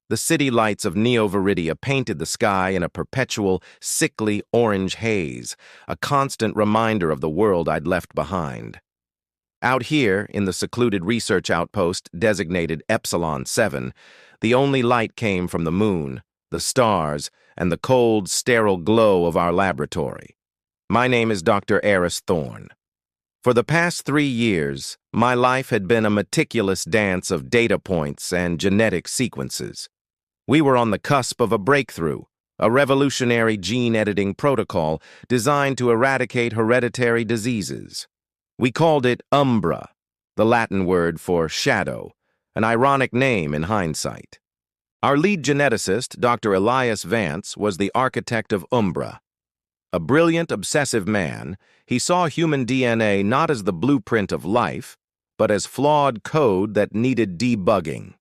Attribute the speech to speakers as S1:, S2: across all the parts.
S1: The city lights of Neo-Viridia painted the sky in a perpetual, sickly orange haze, a constant reminder of the world I'd left behind. Out here, in the secluded research outpost designated Epsilon 7, the only light came from the moon, the stars, and the cold, sterile glow of our laboratory. My name is Dr. Eris Thorne. For the past 3 years, my life had been a meticulous dance of data points and genetic sequences. We were on the cusp of a breakthrough, a revolutionary gene-editing protocol designed to eradicate hereditary diseases. We called it Umbra, the Latin word for shadow, an ironic name in hindsight. Our lead geneticist, Dr. Elias Vance, was the architect of Umbra. A brilliant, obsessive man, he saw human DNA not as the blueprint of life, but as flawed code that needed debugging.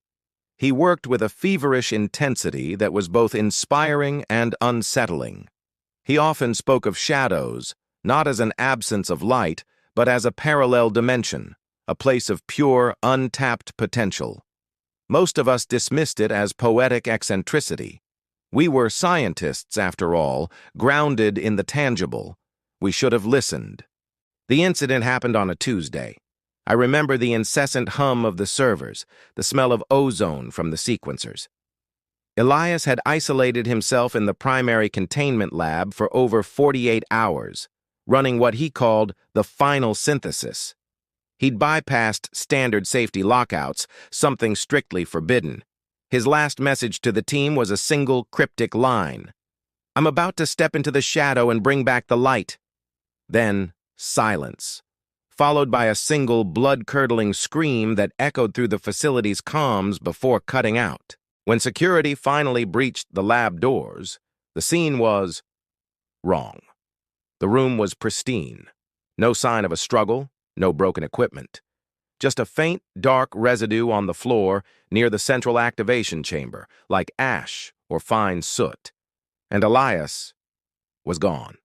S1: He worked with a feverish intensity that was both inspiring and unsettling. He often spoke of shadows, not as an absence of light, but as a parallel dimension, a place of pure, untapped potential. Most of us dismissed it as poetic eccentricity. We were scientists, after all, grounded in the tangible. We should have listened. The incident happened on a Tuesday. I remember the incessant hum of the servers, the smell of ozone from the sequencers. Elias had isolated himself in the primary containment lab for over 48 hours, running what he called the final synthesis. He'd bypassed standard safety lockouts, something strictly forbidden. His last message to the team was a single cryptic line. "I'm about to step into the shadow and bring back the light." Then, silence, followed by a single blood-curdling scream that echoed through the facility's comms before cutting out. When security finally breached the lab doors, the scene was wrong. The room was pristine. No sign of a struggle, no broken equipment. Just a faint, dark residue on the floor near the central activation chamber, like ash or fine soot. And Elias was gone.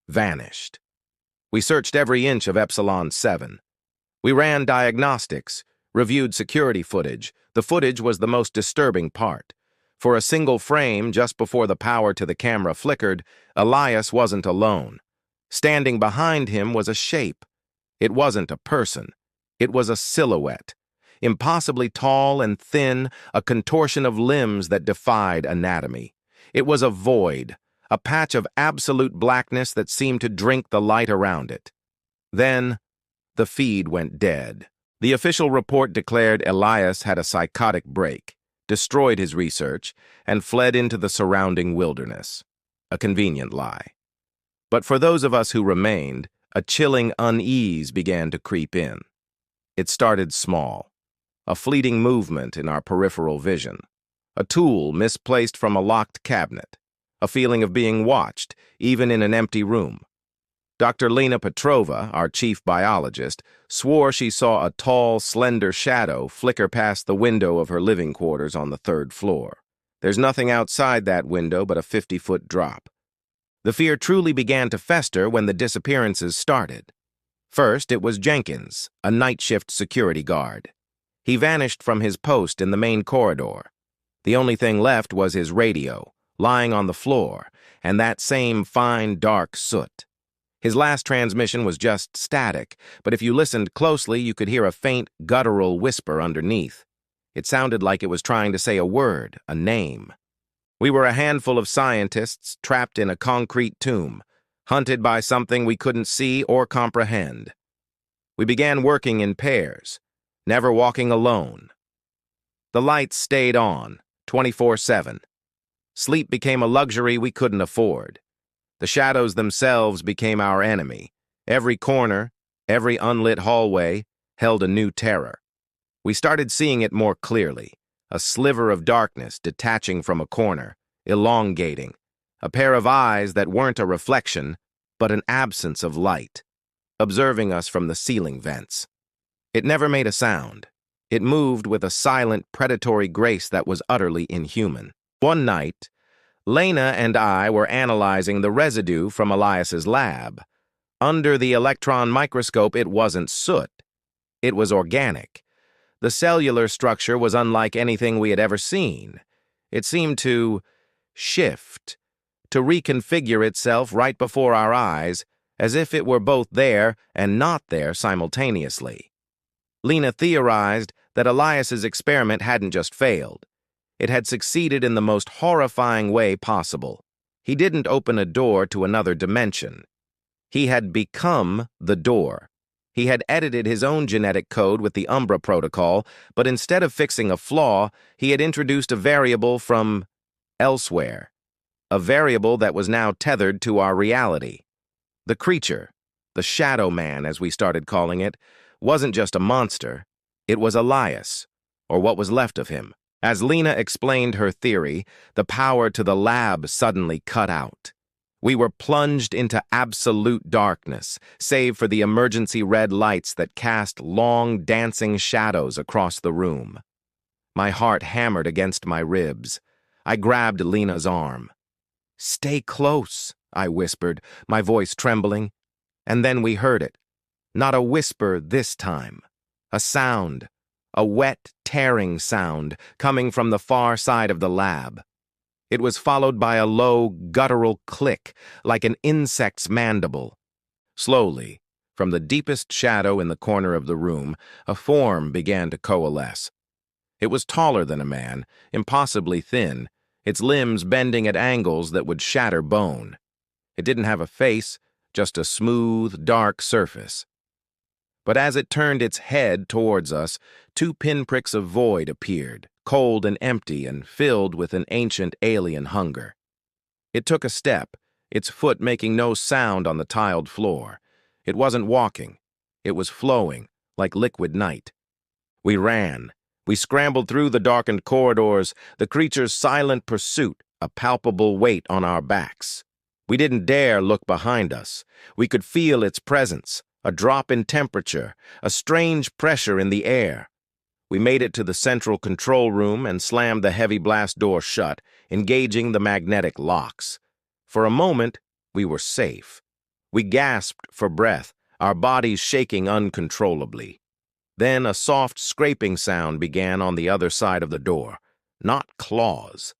S1: Vanished. We searched every inch of Epsilon 7. We ran diagnostics, reviewed security footage. The footage was the most disturbing part. For a single frame, just before the power to the camera flickered, Elias wasn't alone. Standing behind him was a shape. It wasn't a person. It was a silhouette. Impossibly tall and thin, a contortion of limbs that defied anatomy. It was a void, a patch of absolute blackness that seemed to drink the light around it. Then, the feed went dead. The official report declared Elias had a psychotic break, destroyed his research, and fled into the surrounding wilderness. A convenient lie. But for those of us who remained, a chilling unease began to creep in. It started small, a fleeting movement in our peripheral vision, a tool misplaced from a locked cabinet, a feeling of being watched, even in an empty room. Dr. Lena Petrova, our chief biologist, swore she saw a tall, slender shadow flicker past the window of her living quarters on the 3rd floor. There's nothing outside that window but a 50-foot drop. The fear truly began to fester when the disappearances started. First, it was Jenkins, a night shift security guard. He vanished from his post in the main corridor. The only thing left was his radio, lying on the floor, and that same fine, dark soot. His last transmission was just static, but if you listened closely, you could hear a faint, guttural whisper underneath. It sounded like it was trying to say a word, a name. We were a handful of scientists trapped in a concrete tomb, hunted by something we couldn't see or comprehend. We began working in pairs, never walking alone. The lights stayed on, 24/7. Sleep became a luxury we couldn't afford. The shadows themselves became our enemy. Every corner, every unlit hallway, held a new terror. We started seeing it more clearly, a sliver of darkness detaching from a corner, elongating, a pair of eyes that weren't a reflection, but an absence of light, observing us from the ceiling vents. It never made a sound. It moved with a silent, predatory grace that was utterly inhuman. One night, Lena and I were analyzing the residue from Elias's lab. Under the electron microscope, it wasn't soot. It was organic. The cellular structure was unlike anything we had ever seen. It seemed to shift, to reconfigure itself right before our eyes, as if it were both there and not there simultaneously. Lena theorized that Elias's experiment hadn't just failed. It had succeeded in the most horrifying way possible. He didn't open a door to another dimension. He had become the door. He had edited his own genetic code with the Umbra protocol, but instead of fixing a flaw, he had introduced a variable from elsewhere, a variable that was now tethered to our reality. The creature, the Shadow Man as we started calling it, wasn't just a monster. It was Elias, or what was left of him. As Lena explained her theory, the power to the lab suddenly cut out. We were plunged into absolute darkness, save for the emergency red lights that cast long, dancing shadows across the room. My heart hammered against my ribs. I grabbed Lena's arm. "Stay close," I whispered, my voice trembling. And then we heard it. Not a whisper this time. A sound. A wet, tearing sound coming from the far side of the lab. It was followed by a low, guttural click, like an insect's mandible. Slowly, from the deepest shadow in the corner of the room, a form began to coalesce. It was taller than a man, impossibly thin, its limbs bending at angles that would shatter bone. It didn't have a face, just a smooth, dark surface. But as it turned its head towards us, two pinpricks of void appeared, cold and empty and filled with an ancient alien hunger. It took a step, its foot making no sound on the tiled floor. It wasn't walking. It was flowing, like liquid night. We ran. We scrambled through the darkened corridors, the creature's silent pursuit, a palpable weight on our backs. We didn't dare look behind us. We could feel its presence, a drop in temperature, a strange pressure in the air. We made it to the central control room and slammed the heavy blast door shut, engaging the magnetic locks. For a moment, we were safe. We gasped for breath, our bodies shaking uncontrollably. Then a soft scraping sound began on the other side of the door. Not claws.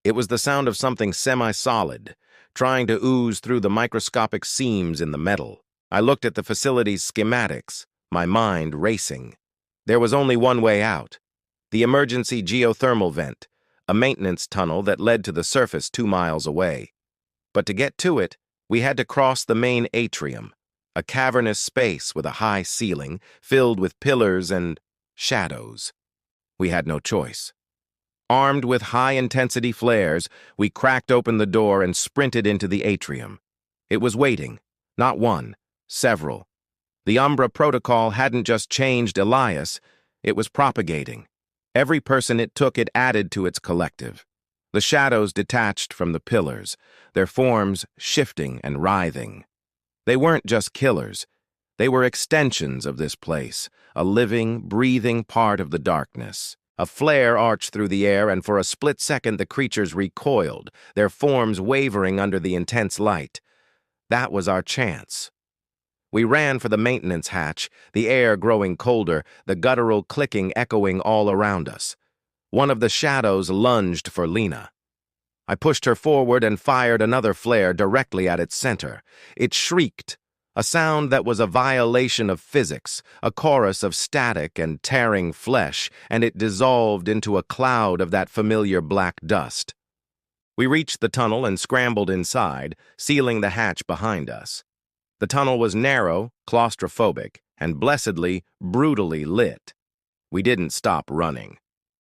S1: It was the sound of something semi-solid, trying to ooze through the microscopic seams in the metal. I looked at the facility's schematics, my mind racing. There was only one way out. The emergency geothermal vent, a maintenance tunnel that led to the surface 2 miles away. But to get to it, we had to cross the main atrium, a cavernous space with a high ceiling filled with pillars and shadows. We had no choice. Armed with high-intensity flares, we cracked open the door and sprinted into the atrium. It was waiting, not one, several. The Umbra protocol hadn't just changed Elias, it was propagating. Every person it took, it added to its collective. The shadows detached from the pillars, their forms shifting and writhing. They weren't just killers. They were extensions of this place, a living, breathing part of the darkness. A flare arched through the air, and for a split second the creatures recoiled, their forms wavering under the intense light. That was our chance. We ran for the maintenance hatch, the air growing colder, the guttural clicking echoing all around us. One of the shadows lunged for Lena. I pushed her forward and fired another flare directly at its center. It shrieked, a sound that was a violation of physics, a chorus of static and tearing flesh, and it dissolved into a cloud of that familiar black dust. We reached the tunnel and scrambled inside, sealing the hatch behind us. The tunnel was narrow, claustrophobic, and blessedly, brutally lit. We didn't stop running.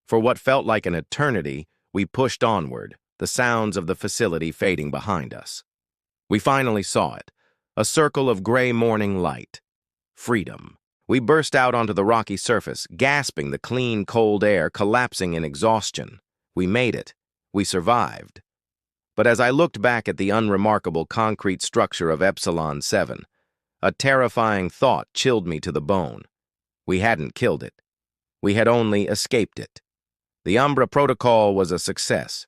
S1: For what felt like an eternity, we pushed onward, the sounds of the facility fading behind us. We finally saw it, a circle of gray morning light. Freedom. We burst out onto the rocky surface, gasping the clean, cold air, collapsing in exhaustion. We made it. We survived. But as I looked back at the unremarkable concrete structure of Epsilon 7, a terrifying thought chilled me to the bone. We hadn't killed it. We had only escaped it. The Umbra protocol was a success.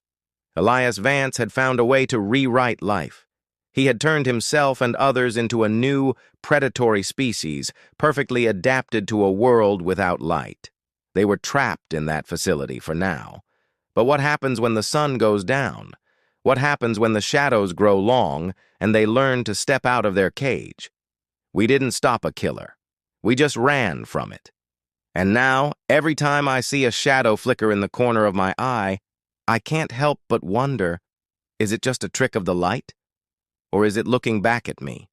S1: Elias Vance had found a way to rewrite life. He had turned himself and others into a new, predatory species, perfectly adapted to a world without light. They were trapped in that facility for now. But what happens when the sun goes down? What happens when the shadows grow long and they learn to step out of their cage? We didn't stop a killer. We just ran from it. And now, every time I see a shadow flicker in the corner of my eye, I can't help but wonder, is it just a trick of the light? Or is it looking back at me?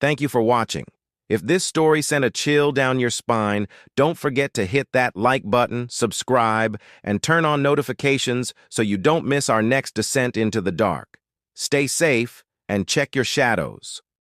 S1: Thank you for watching. If this story sent a chill down your spine, don't forget to hit that like button, subscribe, and turn on notifications so you don't miss our next descent into the dark. Stay safe and check your shadows.